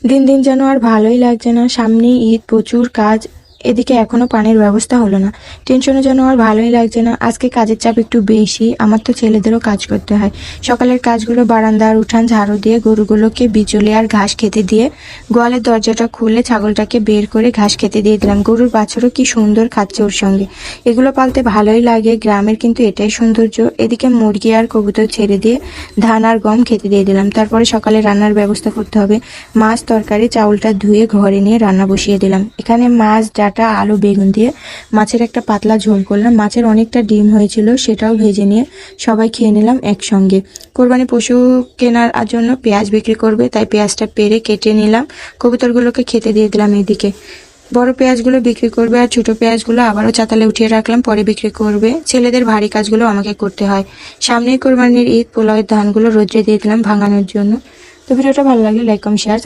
দিন দিন যেন আর ভালোই লাগছে না। সামনেই ঈদ, প্রচুর কাজ, এদিকে এখনো পানির ব্যবস্থা হলো না। টেনশনে যেন আর ভালোই লাগছে না। আজকে কাজের চাপ একটু বেশি, আমার তো ছেলেদেরও কাজ করতে হয়। সকালের কাজগুলো বারান্দা আর উঠান ঝাড়ু দিয়ে গরুগুলোকে বিচুলি আর ঘাস খেতে দিয়ে গোয়ালের দরজাটা খুলে ছাগলটাকে বের করে ঘাস খেতে দিয়ে দিলাম। গরুর বাছুরও কি সুন্দর খাচ্ছে ওর সঙ্গে। এগুলো পালতে ভালোই লাগে, গ্রামের কিন্তু এটাই সৌন্দর্য। এদিকে মুরগি আর কবুতর ছেড়ে দিয়ে ধান আর গম খেতে দিয়ে দিলাম। তারপরে সকালে রান্নার ব্যবস্থা করতে হবে। মাছ, তরকারি, চাউলটা ধুয়ে ঘরে নিয়ে রান্না বসিয়ে দিলাম। এখানে মাছ, ডাঁটা, আলু, বেগুন দিয়ে মাছের একটা পাতলা ঝোল করলাম। মাছের অনেকটা ডিম হয়েছিল, সেটাও ভেজে নিয়ে সবাই খেয়ে নিলাম একসঙ্গে। কোরবানি পশু কেনার জন্য পেঁয়াজ বিক্রি করবে, তাই পেঁয়াজটা পেরে কেটে নিলাম। কবুতরগুলোকে খেতে দিয়ে দিলাম। এদিকে বড় পেঁয়াজগুলো বিক্রি করবে আর ছোট পেঁয়াজগুলো আবারও চাতালে উঠিয়ে রাখলাম, পরে বিক্রি করবে। ছেলেদের ভারী কাজগুলো আমাকে করতে হয়। সামনেই কোরবানির ঈদ, পোলাওয়ের ধানগুলো রোদ্রে দিয়ে দিলাম ভাঙানোর জন্য। তো ভিডিওটা ভালো লাগলে লাইক, কমেন্ট, শেয়ার।